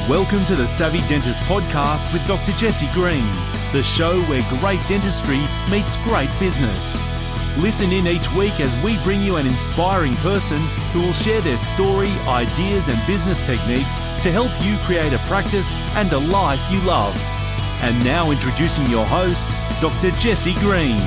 Welcome to the Savvy Dentist podcast with Dr. Jesse Green, the show where great dentistry meets great business. Listen in each week as we bring you an inspiring person who will share their story, ideas and business techniques to help you create a practice and a life you love. And now introducing your host, Dr. Jesse Green.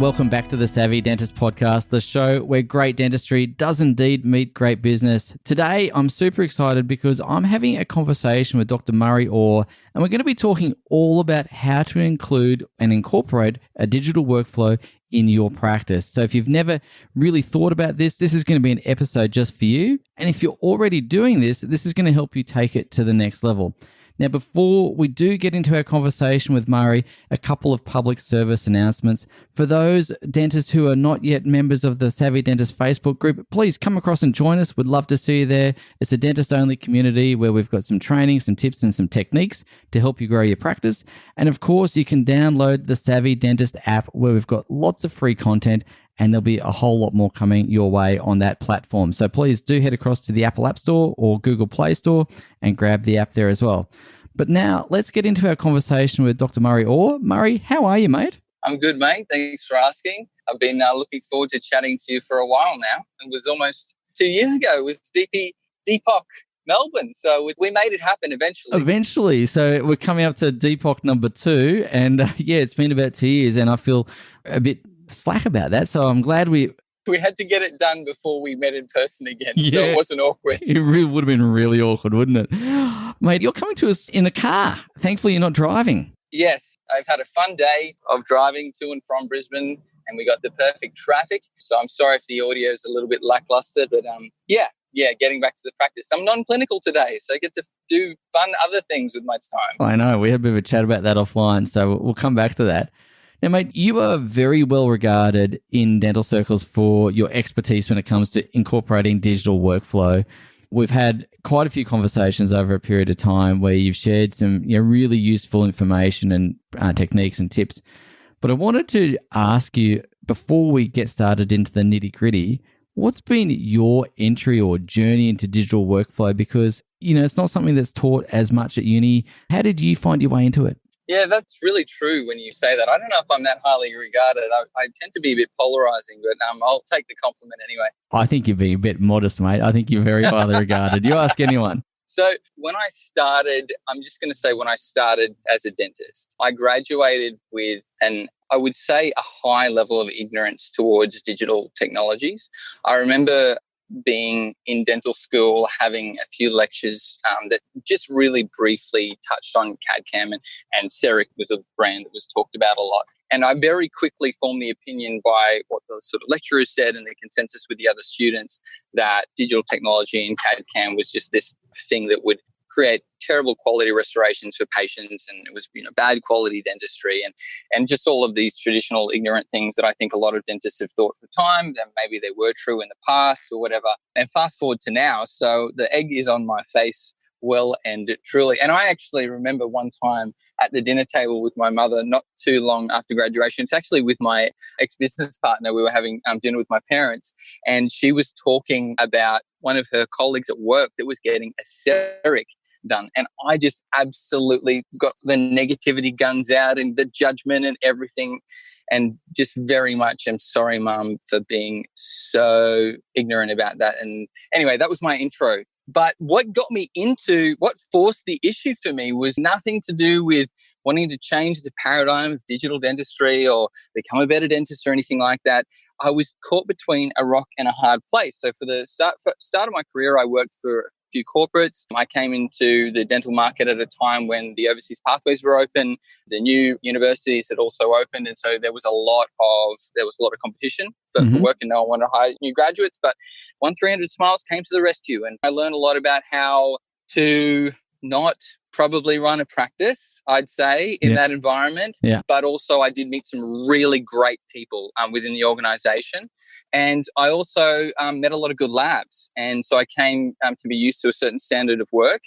Welcome back to the Savvy Dentist podcast, the show where great dentistry does indeed meet great business. Today, I'm super excited because I'm having a conversation with Dr. Murray Orr, and we're going to be talking all about how to include and incorporate a digital workflow in your practice. So if you've never really thought about this is going to be an episode just for you. And if you're already doing this is going to help you take it to the next level. Now, before we do get into our conversation with Murray, a couple of public service announcements. For those dentists who are not yet members of the Savvy Dentist Facebook group, please come across and join us. We'd love to see you there. It's a dentist-only community where we've got some training, some tips, and some techniques to help you grow your practice. And of course, you can download the Savvy Dentist app where we've got lots of free content, and there'll be a whole lot more coming your way on that platform. So please do head across to the Apple App Store or Google Play Store and grab the app there as well. But now let's get into our conversation with Dr. Murray Orr. Murray, how are you, mate? I'm good, mate. Thanks for asking. I've been looking forward to chatting to you for a while now. It was almost 2 years ago. It was Deepak Melbourne. So we made it happen eventually. So we're coming up to Deepak number 2. And it's been about 2 years and I feel a bit slack about that. So I'm glad we had to get it done before we met in person again, so it wasn't awkward. It really would have been really awkward, wouldn't it? Mate, you're coming to us in a car. Thankfully, you're not driving. Yes, I've had a fun day of driving to and from Brisbane, and we got the perfect traffic. So I'm sorry if the audio is a little bit lackluster, but getting back to the practice. I'm non-clinical today, so I get to do fun other things with my time. I know. We had a bit of a chat about that offline, so we'll come back to that. Now, mate, you are very well regarded in dental circles for your expertise when it comes to incorporating digital workflow. We've had quite a few conversations over a period of time where you've shared some really useful information and techniques and tips. But I wanted to ask you, before we get started into the nitty-gritty, what's been your entry or journey into digital workflow? Because, it's not something that's taught as much at uni. How did you find your way into it? Yeah, that's really true when you say that. I don't know if I'm that highly regarded. I tend to be a bit polarizing, but I'll take the compliment anyway. I think you're being a bit modest, mate. I think you're very highly regarded. You ask anyone. So when I started as a dentist, I graduated with I would say a high level of ignorance towards digital technologies. I remember being in dental school, having a few lectures that just really briefly touched on CAD CAM, and CEREC was a brand that was talked about a lot. And I very quickly formed the opinion by what the sort of lecturers said and the consensus with the other students that digital technology and CAD CAM was just this thing that would create terrible quality restorations for patients, and it was bad quality dentistry and just all of these traditional ignorant things that I think a lot of dentists have thought for time, that maybe they were true in the past or whatever. And fast forward to now, so the egg is on my face well and truly. And I actually remember one time at the dinner table with my mother not too long after graduation. It's actually with my ex-business partner. We were having dinner with my parents, and she was talking about one of her colleagues at work that was getting a CEREC done. And I just absolutely got the negativity guns out and the judgment and everything. And just very much, I'm sorry, Mum, for being so ignorant about that. And anyway, that was my intro. But what forced the issue for me was nothing to do with wanting to change the paradigm of digital dentistry or become a better dentist or anything like that. I was caught between a rock and a hard place. So for the start of my career, I worked for a few corporates. I came into the dental market at a time when the overseas pathways were open, the new universities had also opened, and so there was a lot of competition for work, and no one wanted to hire new graduates. But 300 Smiles came to the rescue, and I learned a lot about how to not probably run a practice, I'd say, in that environment. Yeah. But also I did meet some really great people within the organization. And I also met a lot of good labs. And so I came to be used to a certain standard of work.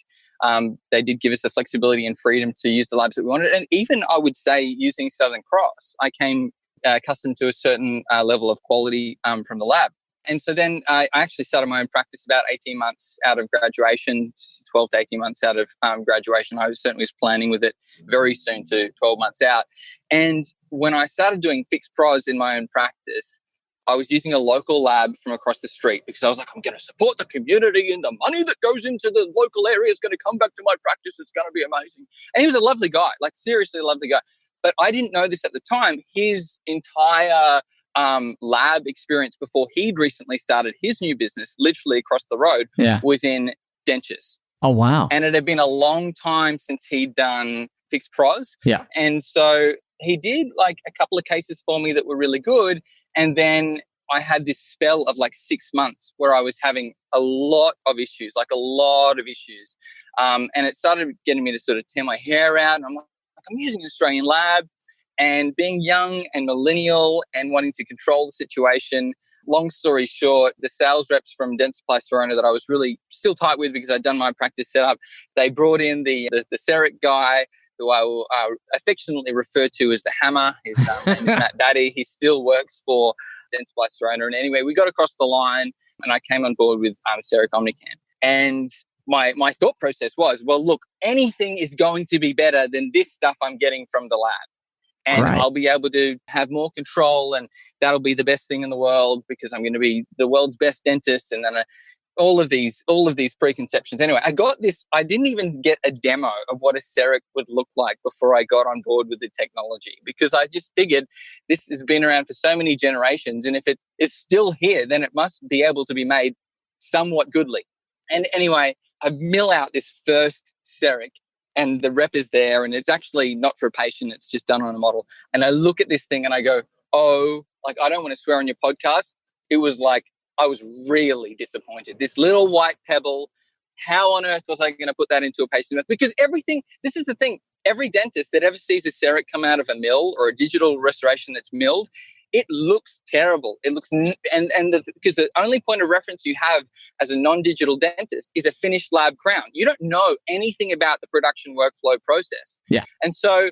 They did give us the flexibility and freedom to use the labs that we wanted. And even I would say using Southern Cross, I came accustomed to a certain level of quality from the lab. And so then I actually started my own practice about 18 months out of graduation, 12 to 18 months out of graduation. I certainly was planning with it very soon to 12 months out. And when I started doing fixed pros in my own practice, I was using a local lab from across the street because I was like, I'm going to support the community, and the money that goes into the local area is going to come back to my practice. It's going to be amazing. And he was a lovely guy, like seriously a lovely guy. But I didn't know this at the time. His entire lab experience before he'd recently started his new business, literally across the road, was in dentures. Oh, wow. And it had been a long time since he'd done fixed pros. Yeah. And so he did like a couple of cases for me that were really good. And then I had this spell of like 6 months where I was having a lot of issues. And it started getting me to sort of tear my hair out. And I'm like, I'm using an Australian lab. And being young and millennial and wanting to control the situation, long story short, the sales reps from Dental Care and StuDental that I was really still tight with because I'd done my practice setup, they brought in the CEREC guy, who I will affectionately refer to as the Hammer. His name is Matt Daddy. He still works for Dental Care and StuDental. And anyway, we got across the line and I came on board with CEREC Omnicam. And my thought process was, well, look, anything is going to be better than this stuff I'm getting from the lab. And I'll be able to have more control, and that'll be the best thing in the world because I'm going to be the world's best dentist. And then all of these preconceptions. Anyway, I got this. I didn't even get a demo of what a CEREC would look like before I got on board with the technology, because I just figured this has been around for so many generations. And if it is still here, then it must be able to be made somewhat goodly. And anyway, I mill out this first CEREC. And the rep is there, and it's actually not for a patient. It's just done on a model. And I look at this thing and I go, oh, like, I don't want to swear on your podcast. It was like, I was really disappointed. This little white pebble, how on earth was I going to put that into a patient's mouth? Because this is the thing, every dentist that ever sees a CEREC come out of a mill or a digital restoration that's milled, it looks terrible. It looks, because the only point of reference you have as a non-digital dentist is a finished lab crown. You don't know anything about the production workflow process. Yeah. And so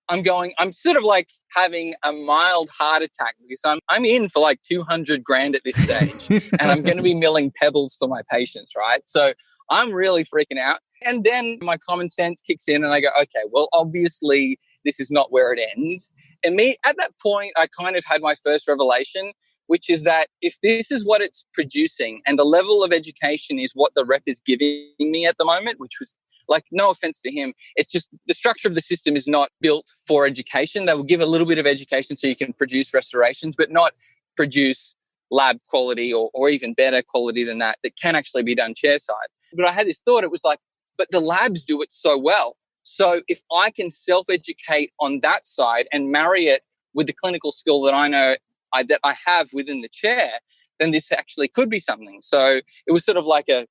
I'm sort of like having a mild heart attack because I'm in for like 200 grand at this stage and I'm going to be milling pebbles for my patients, right? So I'm really freaking out. And then my common sense kicks in and I go, okay, well, obviously this is not where it ends. And at that point, I kind of had my first revelation, which is that if this is what it's producing and the level of education is what the rep is giving me at the moment, which was like, no offense to him, it's just the structure of the system is not built for education. They will give a little bit of education so you can produce restorations, but not produce lab quality or even better quality than that can actually be done chairside. But I had this thought, it was like, but the labs do it so well. So if I can self-educate on that side and marry it with the clinical skill that I know that I have within the chair, then this actually could be something. So it was sort of like I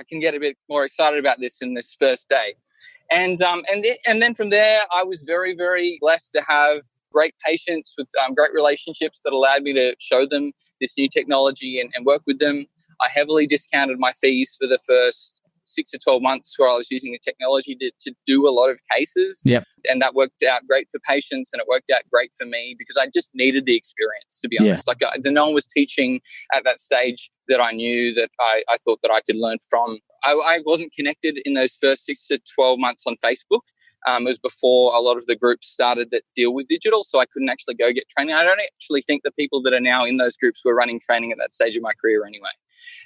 can get a bit more excited about this in this first day. And then from there, I was very, very blessed to have great patients with great relationships that allowed me to show them this new technology and work with them. I heavily discounted my fees for the first 6 to 12 months where I was using the technology to do a lot of cases. Yep. And that worked out great for patients and it worked out great for me because I just needed the experience, to be honest. Like no one was teaching at that stage that I knew that I thought that I could learn from. I wasn't connected in those first 6 to 12 months on Facebook. It was before a lot of the groups started that deal with digital, so I couldn't actually go get training. I don't actually think the people that are now in those groups were running training at that stage of my career anyway.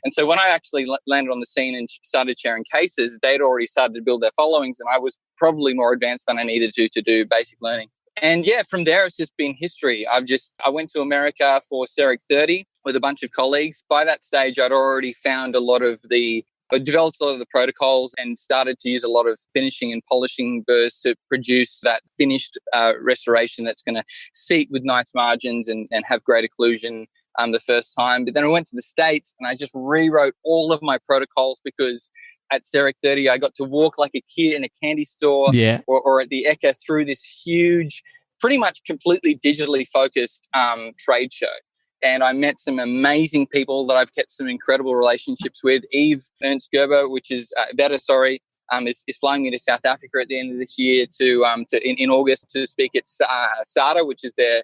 And so when I actually landed on the scene and started sharing cases, they'd already started to build their followings, and I was probably more advanced than I needed to do basic learning. And yeah, from there, it's just been history. I went to America for CEREC 30 with a bunch of colleagues. By that stage, I'd already found I developed a lot of the protocols and started to use a lot of finishing and polishing burrs to produce that finished restoration that's going to seat with nice margins and have great occlusion the first time. But then I went to the States and I just rewrote all of my protocols because at CEREC 30, I got to walk like a kid in a candy store or at the ECA through this huge, pretty much completely digitally focused trade show. And I met some amazing people that I've kept some incredible relationships with. Ernst Gerber, is flying me to South Africa at the end of this year in August to speak at SADA, which is their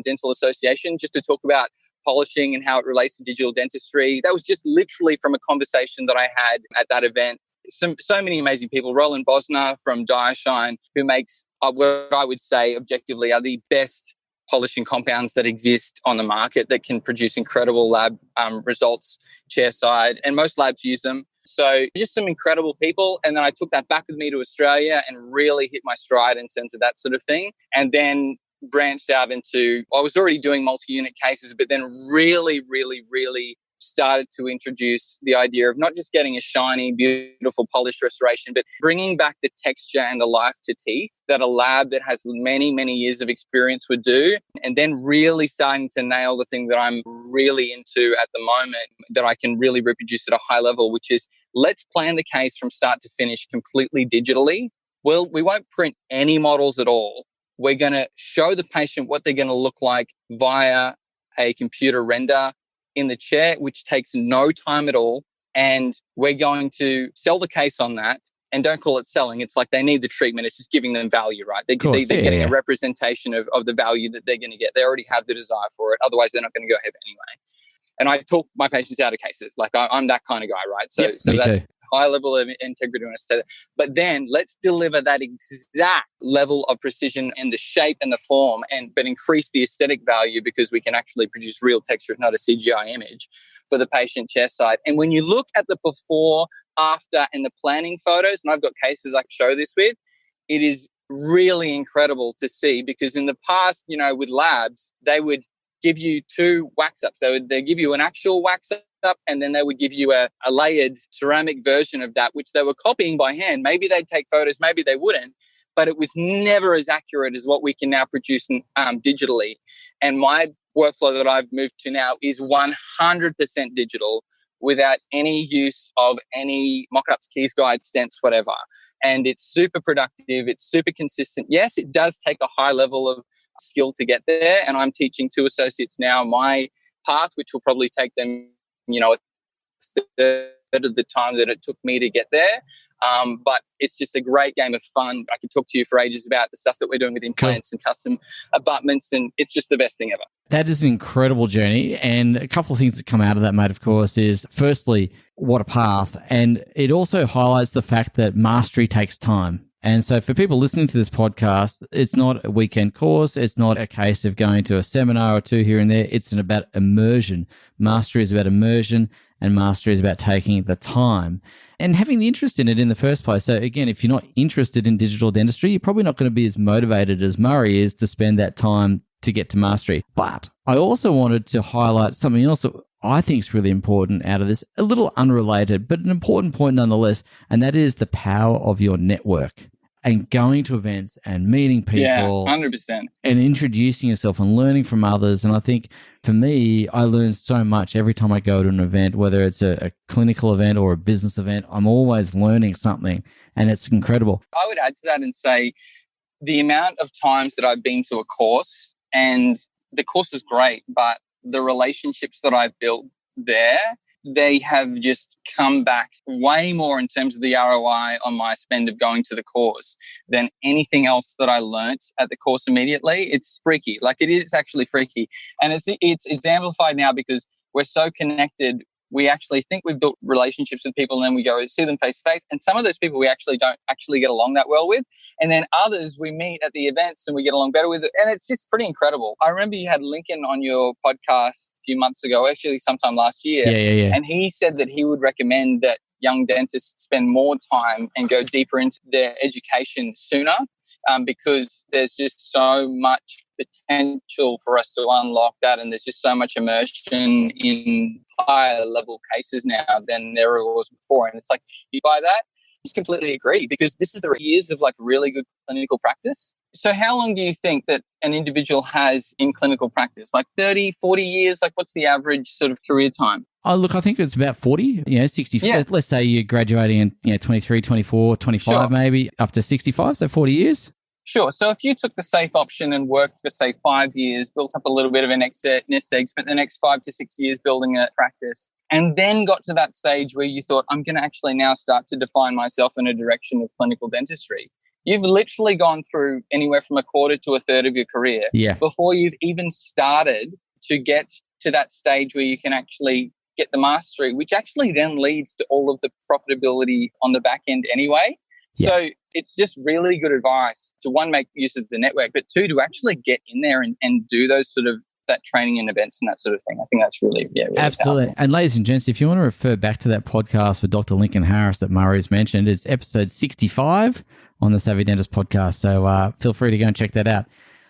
dental association, just to talk about polishing and how it relates to digital dentistry. That was just literally from a conversation that I had at that event. So many amazing people. Roland Bosner from Diashine, who makes what I would say objectively are the best polishing compounds that exist on the market that can produce incredible lab results chairside, and most labs use them. So just some incredible people. And then I took that back with me to Australia and really hit my stride in terms of that sort of thing. And then branched out into, I was already doing multi-unit cases, but then really started to introduce the idea of not just getting a shiny, beautiful, polished restoration, but bringing back the texture and the life to teeth that a lab that has many, many years of experience would do. And then really starting to nail the thing that I'm really into at the moment that I can really reproduce at a high level, which is let's plan the case from start to finish completely digitally. Well, we won't print any models at all. We're going to show the patient what they're going to look like via a computer render in the chair, which takes no time at all. And we're going to sell the case on that. And don't call it selling. It's like they need the treatment. It's just giving them value, right? They're getting a representation of the value that they're going to get. They already have the desire for it. Otherwise, they're not going to go ahead anyway. And I talk my patients out of cases. Like I'm that kind of guy, right? So that's high level of integrity when I say that. But then let's deliver that exact level of precision and the shape and the form, but increase the aesthetic value because we can actually produce real texture, not a CGI image for the patient chairside. And when you look at the before, after, and the planning photos, and I've got cases I can show this with, it is really incredible to see because in the past, with labs, they would give you two wax ups. They give you an actual wax up, and then they would give you a layered ceramic version of that, which they were copying by hand. Maybe they'd take photos, maybe they wouldn't, but it was never as accurate as what we can now produce digitally. And my workflow that I've moved to now is 100% digital without any use of any mock-ups, keys, guides, stents, whatever. And it's super productive. It's super consistent. Yes, it does take a high level of skill to get there. And I'm teaching 2 associates now my path, which will probably take them, a third of the time that it took me to get there. But it's just a great game of fun. I could talk to you for ages about the stuff that we're doing with implants and custom abutments, and it's just the best thing ever. That is an incredible journey. And a couple of things that come out of that, mate, of course, is firstly, what a path. And it also highlights the fact that mastery takes time. And so for people listening to this podcast, it's not a weekend course. It's not a case of going to a seminar or 2 here and there. It's about immersion. Mastery is about immersion, and mastery is about taking the time and having the interest in it in the first place. So again, if you're not interested in digital dentistry, you're probably not going to be as motivated as Murray is to spend that time to get to mastery. But I also wanted to highlight something else that I think is really important out of this, a little unrelated, but an important point nonetheless, and that is the power of your network and going to events and meeting people. Yeah, 100%. And introducing yourself and learning from others. And I think for me, I learn so much every time I go to an event, whether it's a clinical event or a business event. I'm always learning something, and it's incredible. I would add to that and say the amount of times that I've been to a course, and the course is great, but the relationships that I've built there, they have just come back way more in terms of the ROI on my spend of going to the course than anything else that I learnt at the course immediately. It's freaky. Like, it is actually freaky. And it's amplified now because we're so connected. We actually think we've built relationships with people, and then we go see them face to face. And some of those people we actually don't actually get along that well with. And then others we meet at the events and we get along better with. And it's just pretty incredible. I remember you had Lincoln on your podcast a few months ago, actually sometime last year. Yeah. And he said that he would recommend that young dentists spend more time and go deeper into their education sooner, because there's just so much potential for us to unlock that, and there's just so much immersion in higher level cases now than there was before. And it's like, you buy that? I just completely agree, because this is the years of like really good clinical practice. So how long do you think that an individual has in clinical practice? Like 30, 40 years? Like, what's the average sort of career time? Oh, look, I think it's about 40, 60. Yeah. Let's say you're graduating in 23, 24, 25, maybe up to 65. So 40 years. Sure. So if you took the safe option and worked for, say, 5 years, built up a little bit of an nest egg, spent the next 5 to 6 years building a practice, and then got to that stage where you thought, I'm going to actually now start to define myself in a direction of clinical dentistry. You've literally gone through anywhere from a quarter to a third of your career before you've even started to get to that stage where you can actually get the mastery, which actually then leads to all of the profitability on the back end anyway. Yeah. So it's just really good advice to, one, make use of the network, but two, to actually get in there and do those sort of that training and events and that sort of thing. I think that's really absolutely powerful. And ladies and gents, if you want to refer back to that podcast with Dr. Lincoln Harris that Murray's mentioned, it's episode 65 on the Savvy Dentist podcast. So feel free to go and check that out.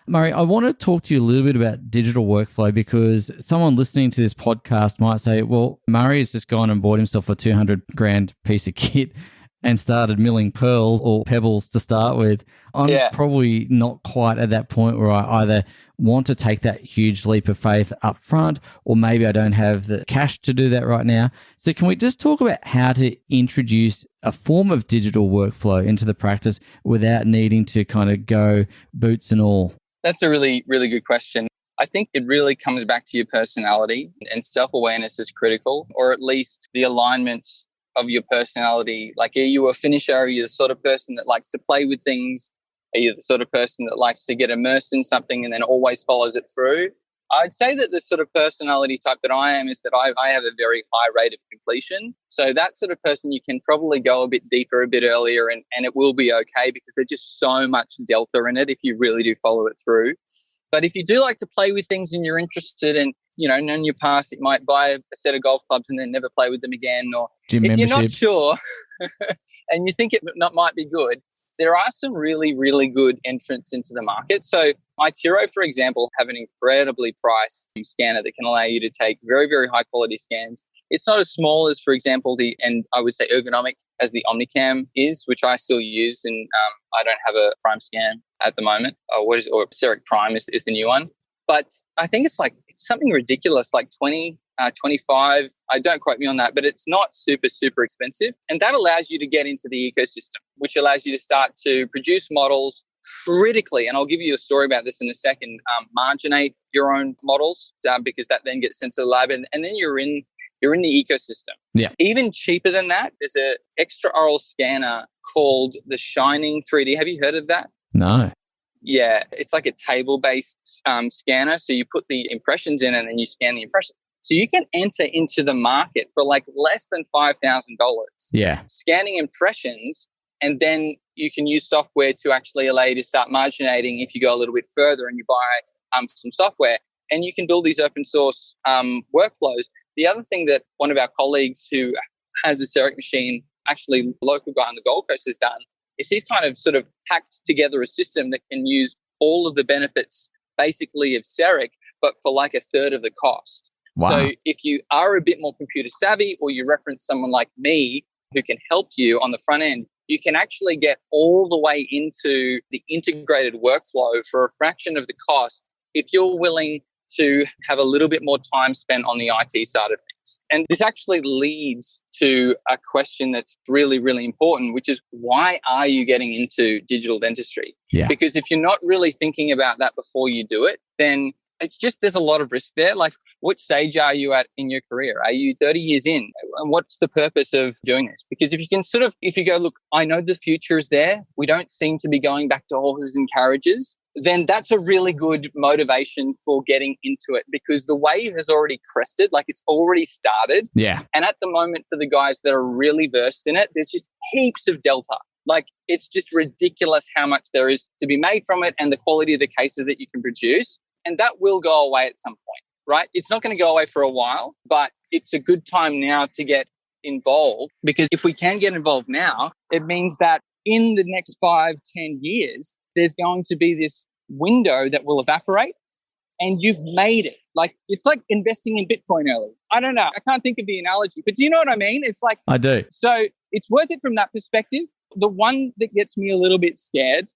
Murray, I want to talk to you a little bit about digital workflow, because someone listening to this podcast might say, well, Murray has just gone and bought himself a 200 grand piece of kit and started milling pearls or pebbles to start with. I'm probably not quite at that point where I either want to take that huge leap of faith up front, or maybe I don't have the cash to do that right now. So can we just talk about how to introduce a form of digital workflow into the practice without needing to kind of go boots and all? That's a really, really good question. I think it really comes back to your personality, and self-awareness is critical, or at least the alignment of your personality. Like, are you a finisher? Are you the sort of person that likes to play with things? Are you the sort of person that likes to get immersed in something and then always follows it through? I'd say that the sort of personality type that I am is that I have a very high rate of completion. So that sort of person, you can probably go a bit deeper, a bit earlier, and it will be okay, because there's just so much delta in it if you really do follow it through. But if you do like to play with things and you're interested in, in your past, it might buy a set of golf clubs and then never play with them again. Or gym if memberships. You're not sure and you think it might be good, there are some really, really good entrants into the market. So iTero, for example, have an incredibly priced scanner that can allow you to take very, very high quality scans. It's not as small as, for example, and I would say ergonomic as the OmniCam is, which I still use, and I don't have a Prime scan at the moment. Or CEREC Prime is the new one. But I think it's something ridiculous, like 20, 25. Don't quote me on that, but it's not super, super expensive. And that allows you to get into the ecosystem, which allows you to start to produce models critically. And I'll give you a story about this in a second. Marginate your own models, because that then gets sent to the lab, and then you're in the ecosystem. Yeah. Even cheaper than that, there's an extra-oral scanner called the Shining 3D. Have you heard of that? No. Yeah, it's like a table-based scanner. So you put the impressions in and then you scan the impression. So you can enter into the market for like less than $5,000. Yeah. Scanning impressions, and then you can use software to actually allow you to start marginating if you go a little bit further and you buy some software, and you can build these open source workflows. The other thing that one of our colleagues who has a CEREC machine, actually a local guy on the Gold Coast, has done is he's kind of sort of hacked together a system that can use all of the benefits basically of CEREC, but for like a third of the cost. Wow. So if you are a bit more computer savvy, or you reference someone like me who can help you on the front end, you can actually get all the way into the integrated workflow for a fraction of the cost if you're willing to have a little bit more time spent on the IT side of things. And this actually leads to a question that's really, really important, which is, why are you getting into digital dentistry? Yeah. Because if you're not really thinking about that before you do it, then it's just, there's a lot of risk there. Like, what stage are you at in your career? Are you 30 years in? And what's the purpose of doing this? Because if you go, look, I know the future is there, we don't seem to be going back to horses and carriages, then that's a really good motivation for getting into it, because the wave has already crested, like it's already started. Yeah. And at the moment, for the guys that are really versed in it, there's just heaps of delta. Like, it's just ridiculous how much there is to be made from it and the quality of the cases that you can produce. And that will go away at some point, right? It's not going to go away for a while, but it's a good time now to get involved, because if we can get involved now, it means that in the next 5-10 years, there's going to be this window that will evaporate, and you've made it. Like, it's like investing in Bitcoin early. I don't know. I can't think of the analogy, but do you know what I mean? It's like, I do. So it's worth it from that perspective. The one that gets me a little bit scared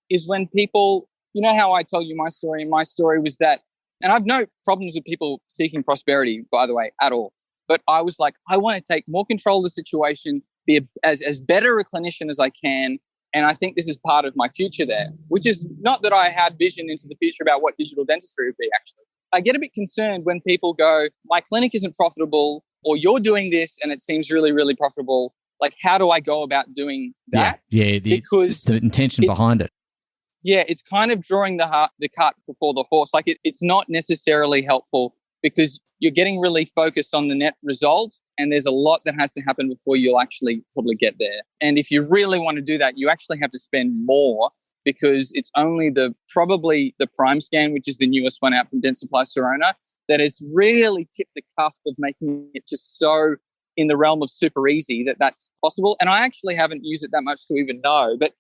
is when people, you know how I told you my story, and my story was that, and I've no problems with people seeking prosperity, by the way, at all. But I was like, I want to take more control of the situation, be as better a clinician as I can. And I think this is part of my future there, which is not that I had vision into the future about what digital dentistry would be, actually. I get a bit concerned when people go, my clinic isn't profitable, or you're doing this and it seems really, really profitable. Like, how do I go about doing that? Yeah, because the intention behind it. Yeah, it's kind of drawing the cart before the horse. Like, it's not necessarily helpful because you're getting really focused on the net result, and there's a lot that has to happen before you'll actually probably get there. And if you really want to do that, you actually have to spend more, because it's only probably the Prime Scan, which is the newest one out from Dentsply Sirona, that has really tipped the cusp of making it just so in the realm of super easy that's possible. And I actually haven't used it that much to even know, but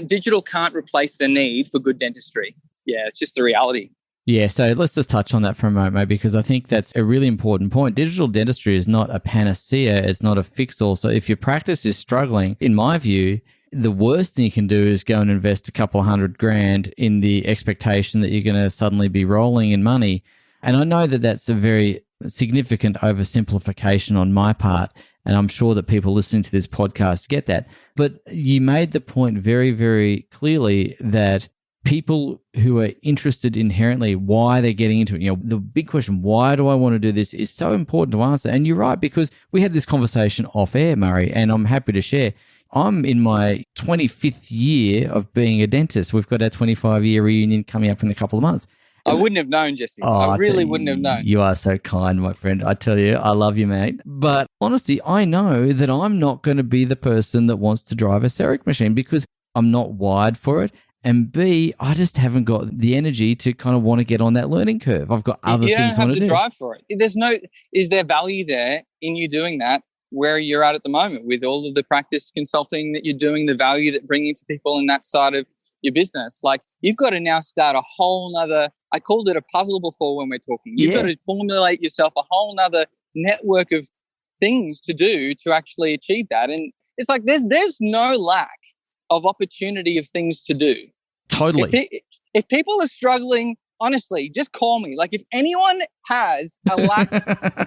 digital can't replace the need for good dentistry. Yeah, it's just the reality. Yeah, so let's just touch on that for a moment, mate, because I think that's a really important point. Digital dentistry is not a panacea. It's not a fix-all. So if your practice is struggling, in my view, the worst thing you can do is go and invest a couple of $100,000 in the expectation that you're going to suddenly be rolling in money. And I know that that's a very significant oversimplification on my part, and I'm sure that people listening to this podcast get that. But you made the point very, very clearly that people who are interested inherently, why they're getting into it, the big question, why do I want to do this, is so important to answer. And you're right, because we had this conversation off air, Murray, and I'm happy to share. I'm in my 25th year of being a dentist. We've got our 25-year reunion coming up in a couple of months. I wouldn't have known, Jesse. I really wouldn't have known. You are so kind, my friend. I tell you, I love you, mate. But honestly, I know that I'm not going to be the person that wants to drive a CEREC machine, because I'm not wired for it. And B, I just haven't got the energy to kind of want to get on that learning curve. I've got other things I want to do. You don't have to drive for it. Is there value there in you doing that where you're at the moment with all of the practice consulting that you're doing, the value that bringing to people in that side of your business? Like, you've got to now start a whole nother, I called it a puzzle before when we're talking. You've got to formulate yourself a whole nother network of things to do to actually achieve that. And it's like, there's no lack of opportunity of things to do. Totally. If people are struggling, honestly, just call me. Like, if anyone has a lack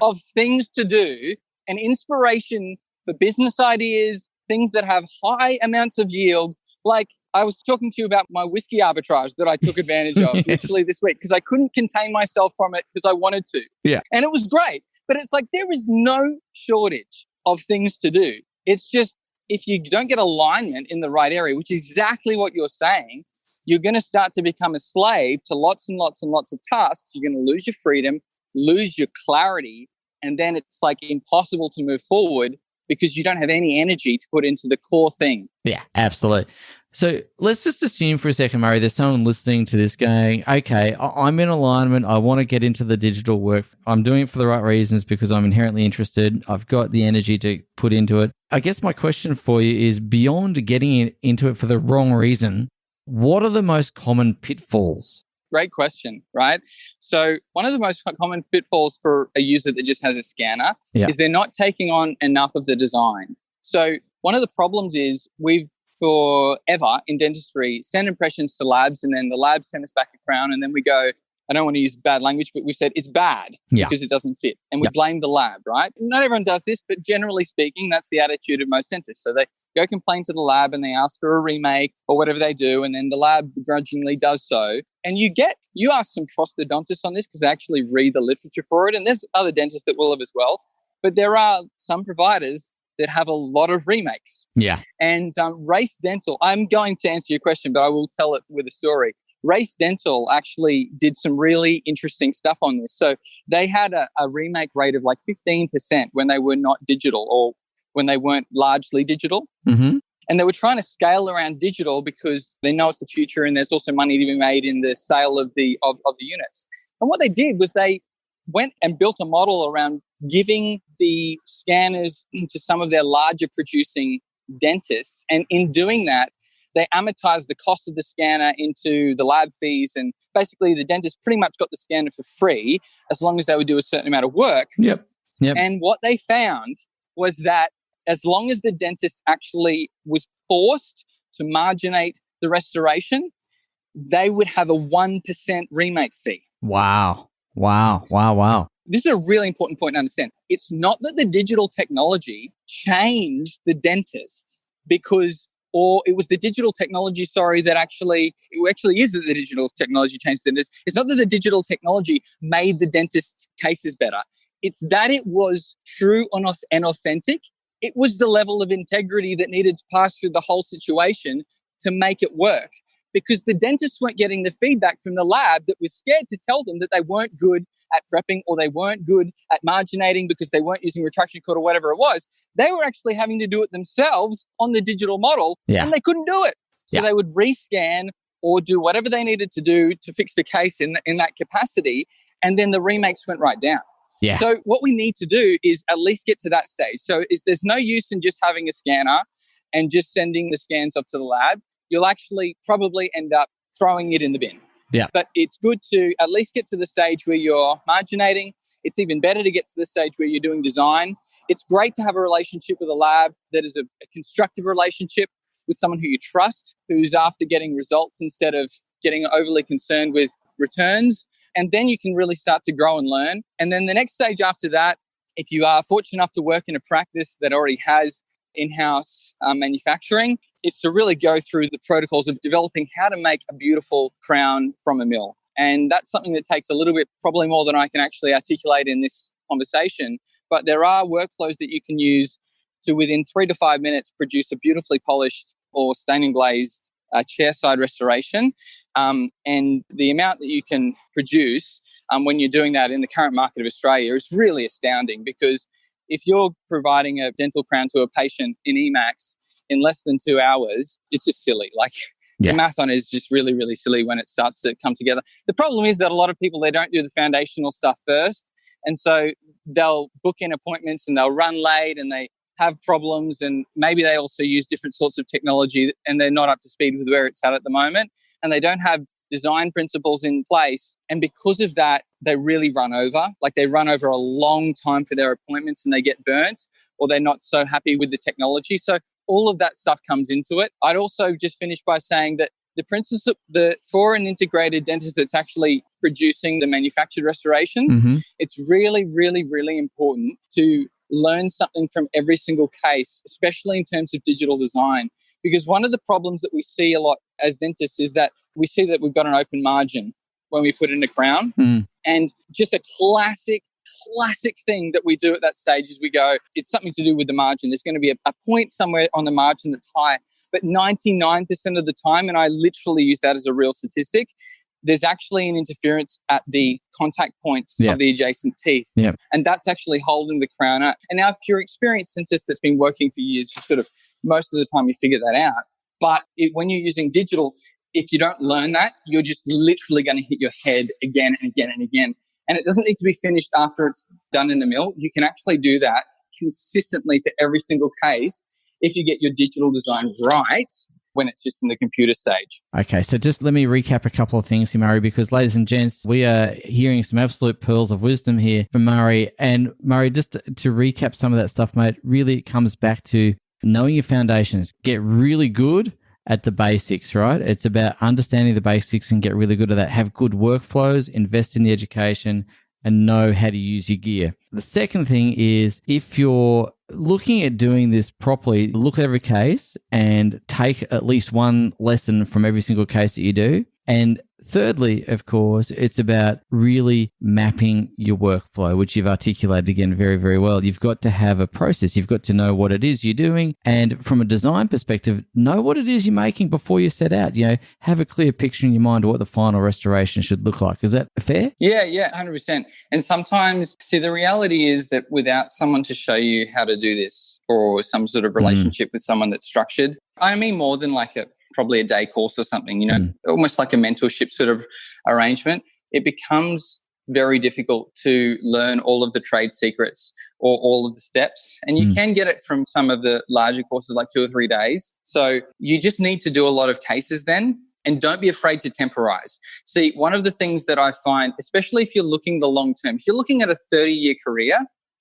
of things to do and inspiration for business ideas, things that have high amounts of yield, like I was talking to you about my whiskey arbitrage that I took advantage of literally this week, because I couldn't contain myself from it because I wanted to. Yeah. And it was great. But it's like, there is no shortage of things to do. It's just, if you don't get alignment in the right area, which is exactly what you're saying, you're going to start to become a slave to lots and lots and lots of tasks. You're going to lose your freedom, lose your clarity, and then it's like impossible to move forward because you don't have any energy to put into the core thing. Yeah, absolutely. So let's just assume for a second, Murray, there's someone listening to this going, okay, I'm in alignment. I want to get into the digital work. I'm doing it for the right reasons because I'm inherently interested. I've got the energy to put into it. I guess my question for you is, beyond getting into it for the wrong reason, what are the most common pitfalls? Great question, right? So one of the most common pitfalls for a user that just has a scanner is they're not taking on enough of the design. So one of the problems is we've forever in dentistry send impressions to labs, and then the labs send us back a crown, and then we go, I don't want to use bad language, but we said it's bad because it doesn't fit. And we blame the lab, right? Not everyone does this, but generally speaking, that's the attitude of most dentists. So they go complain to the lab and they ask for a remake or whatever they do, and then the lab begrudgingly does so. And you ask some prosthodontists on this because they actually read the literature for it, and there's other dentists that will have as well. But there are some providers that have a lot of remakes. Yeah. And Race Dental, I'm going to answer your question, but I will tell it with a story. Race Dental actually did some really interesting stuff on this. So they had a remake rate of like 15% when they were not digital, or when they weren't largely digital. Mm-hmm. And they were trying to scale around digital because they know it's the future, and there's also money to be made in the sale of the units. And what they did was they went and built a model around giving the scanners into some of their larger producing dentists. And in doing that, they amortized the cost of the scanner into the lab fees, and basically the dentist pretty much got the scanner for free as long as they would do a certain amount of work. Yep. And what they found was that as long as the dentist actually was forced to marginate the restoration, they would have a 1% remake fee. Wow. This is a really important point to understand. It's not that the digital technology changed the dentist or it was the digital technology, that actually is that the digital technology changed the dentist. It's not that the digital technology made the dentist's cases better. It's that it was true and authentic. It was the level of integrity that needed to pass through the whole situation to make it work. Because the dentists weren't getting the feedback from the lab that was scared to tell them that they weren't good at prepping or they weren't good at marginating because they weren't using retraction cord or whatever it was. They were actually having to do it themselves on the digital model, and they couldn't do it. So they would rescan or do whatever they needed to do to fix the case in that capacity, and then the remakes went right down. Yeah. So what we need to do is at least get to that stage. So there's no use in just having a scanner and just sending the scans up to the lab. You'll actually probably end up throwing it in the bin. Yeah. But it's good to at least get to the stage where you're marginating. It's even better to get to the stage where you're doing design. It's great to have a relationship with a lab that is a constructive relationship with someone who you trust, who's after getting results instead of getting overly concerned with returns. And then you can really start to grow and learn. And then the next stage after that, if you are fortunate enough to work in a practice that already has in-house manufacturing, is to really go through the protocols of developing how to make a beautiful crown from a mill. And that's something that takes a little bit, probably more than I can actually articulate in this conversation. But there are workflows that you can use to, within 3 to 5 minutes, produce a beautifully polished or stain and glazed chairside restoration. And the amount that you can produce when you're doing that in the current market of Australia is really astounding, because if you're providing a dental crown to a patient in EMAX in less than 2 hours, it's just silly. Like the math on it is just really, really silly when it starts to come together. The problem is that a lot of people, they don't do the foundational stuff first. And so they'll book in appointments and they'll run late and they have problems. And maybe they also use different sorts of technology and they're not up to speed with where it's at the moment. And they don't have design principles in place. And because of that, they really run over. Like they run over a long time for their appointments and they get burnt, or they're not so happy with the technology. So all of that stuff comes into it. I'd also just finish by saying that the principle for an integrated dentist that's actually producing the manufactured restorations, it's really, really, really important to learn something from every single case, especially in terms of digital design. Because one of the problems that we see a lot as dentists is that we see that we've got an open margin when we put in a crown. And just a classic thing that we do at that stage is we go, it's something to do with the margin. There's going to be a point somewhere on the margin that's high. But 99% of the time, and I literally use that as a real statistic, there's actually an interference at the contact points of the adjacent teeth. And that's actually holding the crown up. And now if you're an experienced dentist that's been working for years, you sort of most of the time you figure that out. But when you're using digital, if you don't learn that, you're just literally going to hit your head again and again and again. And it doesn't need to be finished after it's done in the mill. You can actually do that consistently for every single case if you get your digital design right when it's just in the computer stage. Okay, so just let me recap a couple of things here, Murray, because ladies and gents, we are hearing some absolute pearls of wisdom here from Murray. And Murray, just to recap some of that stuff, mate, really comes back to knowing your foundations. Get really good at the basics, right? It's about understanding the basics and get really good at that. Have good workflows, invest in the education, and know how to use your gear. The second thing is, if you're looking at doing this properly, look at every case and take at least one lesson from every single case that you do. And thirdly, of course, it's about really mapping your workflow, which you've articulated again very, very well. You've got to have a process. You've got to know what it is you're doing. And from a design perspective, know what it is you're making before you set out. You know, have a clear picture in your mind of what the final restoration should look like. Is that fair? Yeah, 100%. And sometimes, see, the reality is that without someone to show you how to do this, or some sort of relationship with someone that's structured, I mean more than like probably a day course or something, almost like a mentorship sort of arrangement, it becomes very difficult to learn all of the trade secrets or all of the steps. And you can get it from some of the larger courses, like 2 or 3 days. So you just need to do a lot of cases then, and don't be afraid to temporize. See, one of the things that I find, especially if you're looking the long term, if you're looking at a 30-year career,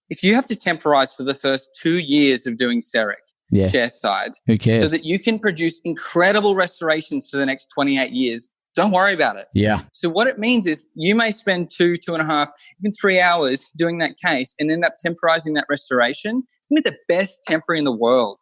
if you have to temporize for the first 2 years of doing CEREC, chairside, who cares? So that you can produce incredible restorations for the next 28 years. Don't worry about it. Yeah. So what it means is you may spend 2.5, even 3 hours doing that case and end up temporizing that restoration. Give me the best temper in the world,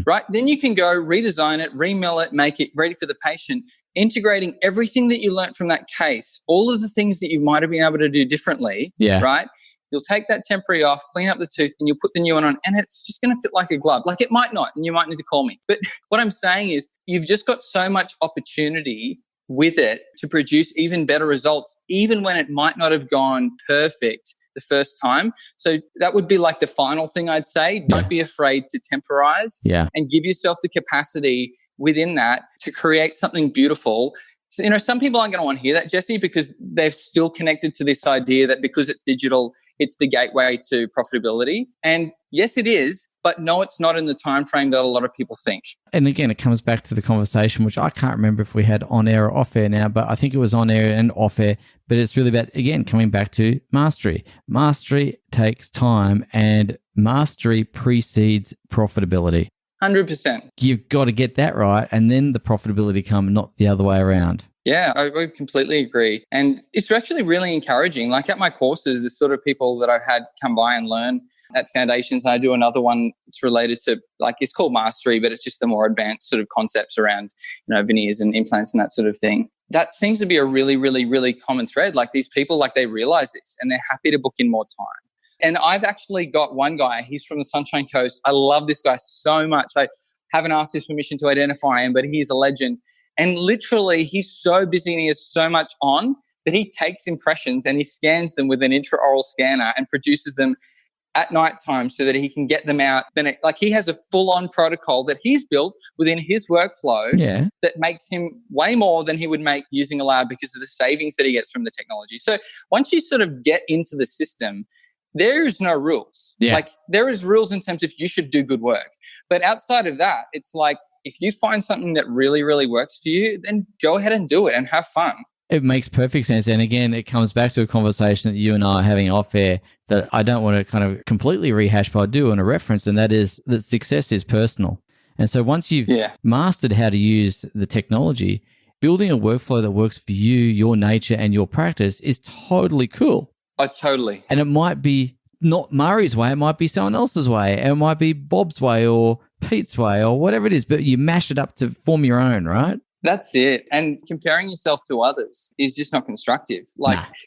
right? Then you can go redesign it, remill it, make it ready for the patient, integrating everything that you learned from that case, all of the things that you might have been able to do differently, right? You'll take that temporary off, clean up the tooth, and you'll put the new one on, and it's just going to fit like a glove. Like it might not, and you might need to call me. But what I'm saying is you've just got so much opportunity with it to produce even better results, even when it might not have gone perfect the first time. So that would be like the final thing I'd say. Don't be afraid to temporize and give yourself the capacity within that to create something beautiful. So, some people aren't going to want to hear that, Jesse, because they've still connected to this idea that because it's digital, it's the gateway to profitability. And yes, it is, but no, it's not in the time frame that a lot of people think. And again, it comes back to the conversation, which I can't remember if we had on air or off air now, but I think it was on air and off air. But it's really about, again, coming back to mastery. Mastery takes time, and mastery precedes profitability. 100%. You've got to get that right, and then the profitability come, not the other way around. Yeah, I would completely agree. And it's actually really encouraging. Like at my courses, the sort of people that I've had come by and learn at Foundations, I do another one that's related to, like, it's called Mastery, but it's just the more advanced sort of concepts around, veneers and implants and that sort of thing. That seems to be a really, really, really common thread. Like these people, like they realize this and they're happy to book in more time. And I've actually got one guy, he's from the Sunshine Coast. I love this guy so much. I haven't asked his permission to identify him, but he's a legend. And literally, he's so busy and he has so much on that he takes impressions and he scans them with an intraoral scanner and produces them at night time so that he can get them out. Then he has a full-on protocol that he's built within his workflow that makes him way more than he would make using a lab because of the savings that he gets from the technology. So once you sort of get into the system, there's no rules. Like there is rules in terms of you should do good work. But outside of that, it's like if you find something that really, really works for you, then go ahead and do it and have fun. It makes perfect sense. And again, it comes back to a conversation that you and I are having off air that I don't want to kind of completely rehash, but I do want to reference, and that is that success is personal. And so once you've mastered how to use the technology, building a workflow that works for you, your nature, and your practice is totally cool. Oh, totally. And it might be not Murray's way, it might be someone else's way, and it might be Bob's way or Pete's way or whatever it is, but you mash it up to form your own, right? That's it. And comparing yourself to others is just not constructive.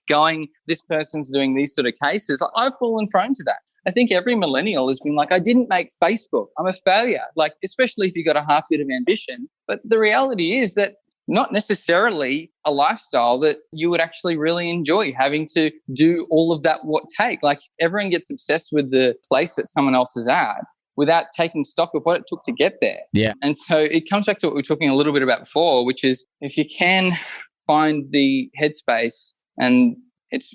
Going, this person's doing these sort of cases, I've fallen prone to that. I think every millennial has been like, I didn't make Facebook. I'm a failure. Like, especially if you've got a half bit of ambition. But the reality is that not necessarily a lifestyle that you would actually really enjoy, having to do all of that take. Like everyone gets obsessed with the place that someone else is at without taking stock of what it took to get there. Yeah. And so it comes back to what we were talking a little bit about before, which is if you can find the headspace, and it's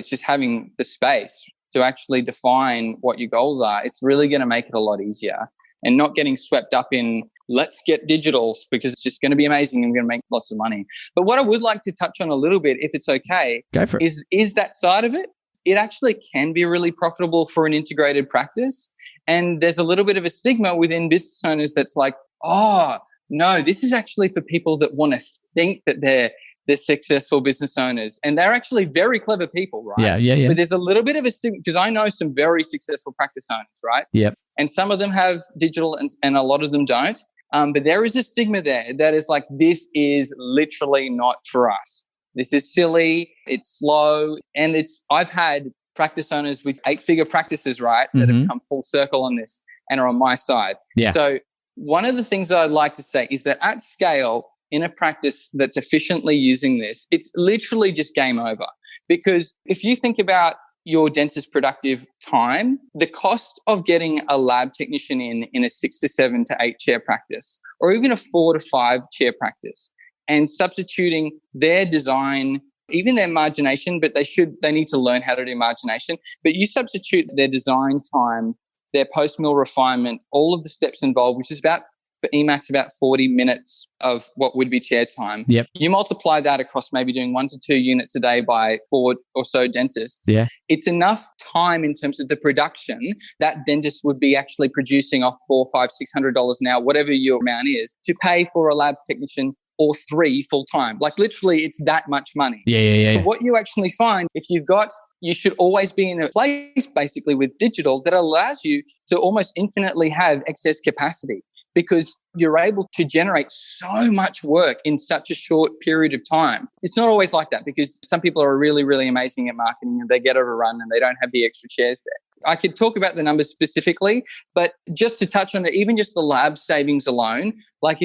just having the space to actually define what your goals are, it's really going to make it a lot easier, and not getting swept up in let's get digital because it's just going to be amazing and we're going to make lots of money. But what I would like to touch on a little bit, if it's okay, go for it, is that side of it. It actually can be really profitable for an integrated practice. And there's a little bit of a stigma within business owners that's like, oh, no, this is actually for people that want to think that they're successful business owners. And they're actually very clever people, right? Yeah. But there's a little bit of a stigma because I know some very successful practice owners, right? Yep. And some of them have digital and a lot of them don't. But there is a stigma there that is like, this is literally not for us. This is silly, it's slow, and I've had practice owners with 8-figure practices, right, that have come full circle on this and are on my side. Yeah. So one of the things that I'd like to say is that at scale, in a practice that's efficiently using this, it's literally just game over. Because if you think about your dentist productive time, the cost of getting a lab technician in a 6 to 7 to 8 chair practice, or even a 4 to 5 chair practice, and substituting their design, even their margination, but they need to learn how to do margination. But you substitute their design time, their post-mill refinement, all of the steps involved, which is about, for EMAX, about 40 minutes of what would be chair time. Yep. You multiply that across maybe doing 1 to 2 units a day by 4 or so dentists. Yeah. It's enough time in terms of the production that dentists would be actually producing off $400, $500, $600 an hour, whatever your amount is, to pay for a lab technician or 3 full time. Like literally, it's that much money. Yeah. So what you actually find, you should always be in a place basically with digital that allows you to almost infinitely have excess capacity, because you're able to generate so much work in such a short period of time. It's not always like that because some people are really, really amazing at marketing and they get overrun and they don't have the extra chairs there. I could talk about the numbers specifically, but just to touch on it, even just the lab savings alone, like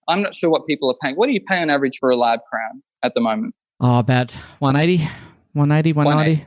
I'm not sure what people are paying. What do you pay on average for a lab crown at the moment? Oh, about 180, 190.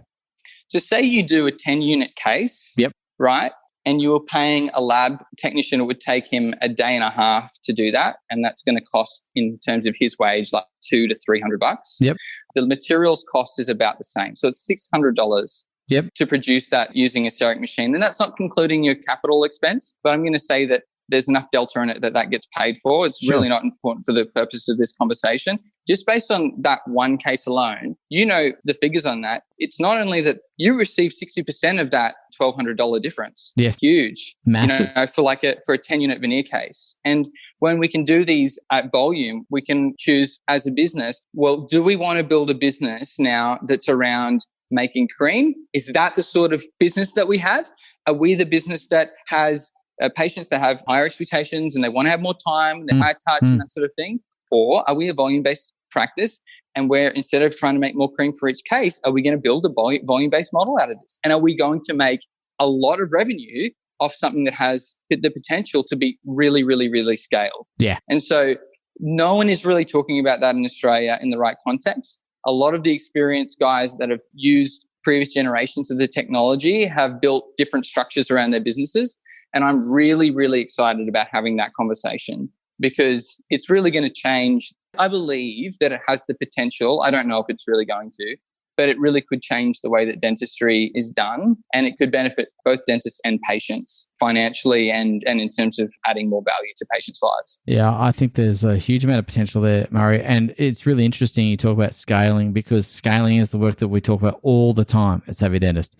So say you do a 10-unit case, Yep. Right? And you were paying a lab technician, it would take him a day and a half to do that. And that's going to cost, in terms of his wage, like $200 to $300. Yep. The materials cost is about the same. So it's $600 to produce that using a CEREC machine. And that's not including your capital expense, but I'm going to say that there's enough delta in it that gets paid for. It's really not important for the purpose of this conversation. Just based on that one case alone, you know the figures on that. It's not only that you receive 60% of that $1,200 difference. Yes. Huge. Massive. For a 10-unit veneer case. And when we can do these at volume, we can choose as a business, well, do we want to build a business now that's around making cream? Is that the sort of business that we have? Are we the business that has patients that have higher expectations and they want to have more time, they're high touch and that sort of thing? Or are we a volume-based practice and where instead of trying to make more cream for each case, are we going to build a volume-based model out of this? And are we going to make a lot of revenue off something that has the potential to be really, really, really scaled? Yeah. And so no one is really talking about that in Australia in the right context. A lot of the experienced guys that have used previous generations of the technology have built different structures around their businesses. And I'm really, really excited about having that conversation because it's really going to change. I believe that it has the potential. I don't know if it's really going to, but it really could change the way that dentistry is done. And it could benefit both dentists and patients financially and in terms of adding more value to patients' lives. Yeah, I think there's a huge amount of potential there, Murray. And it's really interesting you talk about scaling because scaling is the work that we talk about all the time at Savvy Dentist.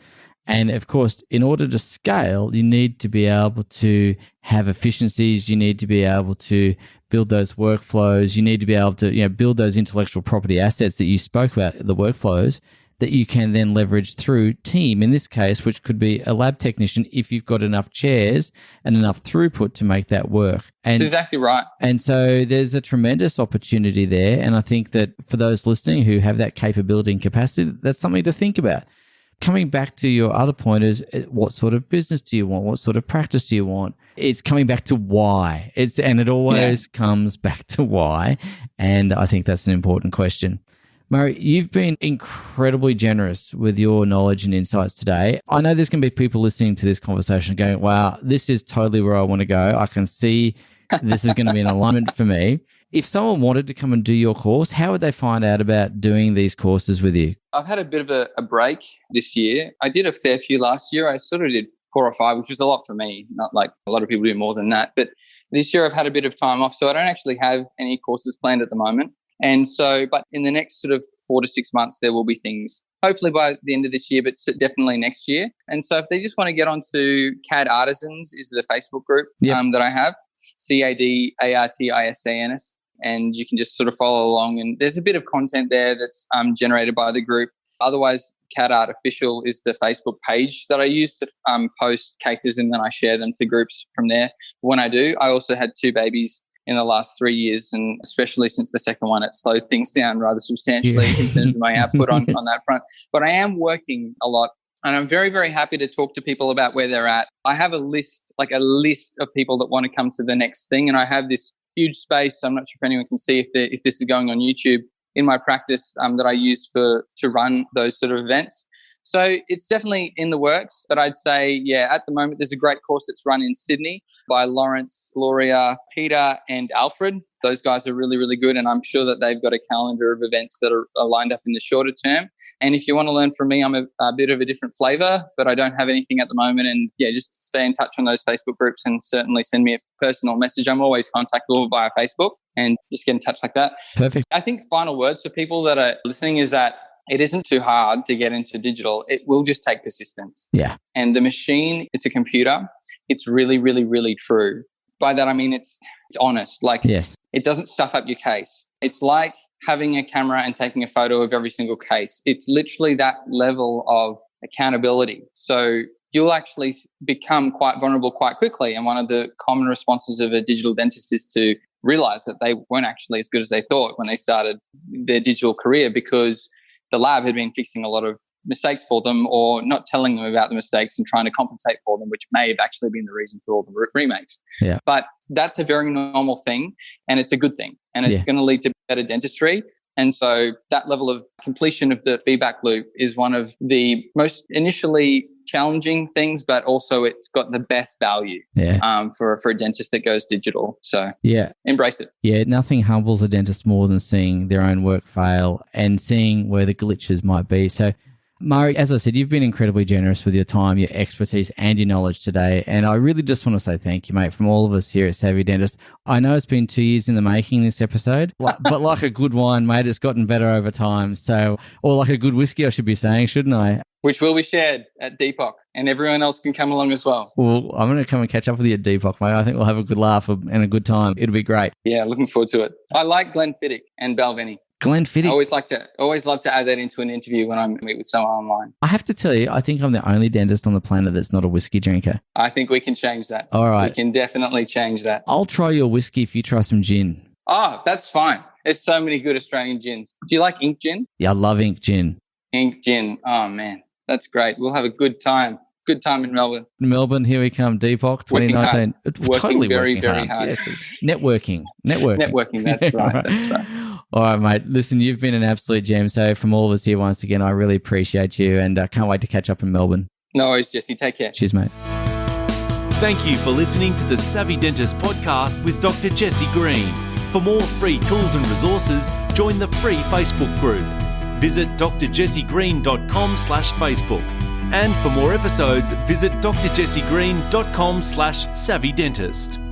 And of course, in order to scale, you need to be able to have efficiencies. You need to be able to build those workflows. You need to be able to build those intellectual property assets that you spoke about, the workflows that you can then leverage through team, in this case, which could be a lab technician if you've got enough chairs and enough throughput to make that work. And, that's exactly right. And so there's a tremendous opportunity there. And I think that for those listening who have that capability and capacity, that's something to think about. Coming back to your other point is what sort of business do you want? What sort of practice do you want? It's coming back to why. It always comes back to why. And I think that's an important question. Murray, you've been incredibly generous with your knowledge and insights today. I know there's going to be people listening to this conversation going, wow, this is totally where I want to go. I can see this is going to be an alignment for me. If someone wanted to come and do your course, how would they find out about doing these courses with you? I've had a bit of a break this year. I did a fair few last year. I sort of did 4 or 5, which was a lot for me. Not like a lot of people do more than that. But this year I've had a bit of time off. So I don't actually have any courses planned at the moment. And so, but in the next sort of 4 to 6 months, there will be things, hopefully by the end of this year, but definitely next year. And so if they just want to get onto CAD Artisans is the Facebook group that I have, CADARTISANS. And you can just sort of follow along. And there's a bit of content there that's generated by the group. Otherwise, CAD Art Official is the Facebook page that I use to post cases and then I share them to groups from there. When I do, I also had 2 babies in the last 3 years, and especially since the second one, it slowed things down rather substantially in terms of my output on that front. But I am working a lot. And I'm very, very happy to talk to people about where they're at. I have a list of people that want to come to the next thing. And I have this huge space. I'm not sure if anyone can see if this is going on YouTube in my practice that I use to run those sort of events. So it's definitely in the works, but I'd say, at the moment, there's a great course that's run in Sydney by Lawrence, Gloria, Peter, and Alfred. Those guys are really, really good. And I'm sure that they've got a calendar of events that are lined up in the shorter term. And if you want to learn from me, I'm a bit of a different flavor, but I don't have anything at the moment. And just stay in touch on those Facebook groups and certainly send me a personal message. I'm always contactable via Facebook and just get in touch like that. Perfect. I think final words for people that are listening is that it isn't too hard to get into digital. It will just take persistence. Yeah. And the machine, it's a computer. It's really, really, really true. By that, I mean, it's honest. It doesn't stuff up your case. It's like having a camera and taking a photo of every single case. It's literally that level of accountability. So you'll actually become quite vulnerable quite quickly. And one of the common responses of a digital dentist is to realize that they weren't actually as good as they thought when they started their digital career, because the lab had been fixing a lot of mistakes for them or not telling them about the mistakes and trying to compensate for them, which may have actually been the reason for all the remakes. Yeah. But that's a very normal thing, and it's a good thing, and it's going to lead to better dentistry. And so that level of completion of the feedback loop is one of the most initially challenging things, but also it's got the best value for a dentist that goes digital. So embrace it. Yeah, nothing humbles a dentist more than seeing their own work fail and seeing where the glitches might be. So Murray, as I said, you've been incredibly generous with your time, your expertise and your knowledge today. And I really just want to say thank you, mate, from all of us here at Savvy Dentist. I know it's been 2 years in the making, this episode, but like a good wine, mate, it's gotten better over time. So, or like a good whiskey, I should be saying, shouldn't I? Which will be shared at Depok, and everyone else can come along as well. Well, I'm going to come and catch up with you at Depok, mate. I think we'll have a good laugh and a good time. It'll be great. Yeah, looking forward to it. I like Glenfiddich and Balvenie. Glenfiddich. I always love to add that into an interview when I meet with someone online. I have to tell you, I think I'm the only dentist on the planet that's not a whiskey drinker. I think we can change that. All right. We can definitely change that. I'll try your whiskey if you try some gin. Oh, that's fine. There's so many good Australian gins. Do you like ink gin? Yeah, I love ink gin. Ink gin. Oh, man. That's great. We'll have a good time. Good time in Melbourne. Melbourne, here we come. Depok 2019. Working very hard. Yes. Networking. That's right. That's right. All right, mate. Listen, you've been an absolute gem. So from all of us here, once again, I really appreciate you and can't wait to catch up in Melbourne. No worries, Jesse. Take care. Cheers, mate. Thank you for listening to the Savvy Dentist podcast with Dr. Jesse Green. For more free tools and resources, join the free Facebook group. Visit drjessegreen.com/Facebook. And for more episodes, visit drjessegreen.com/savvydentist.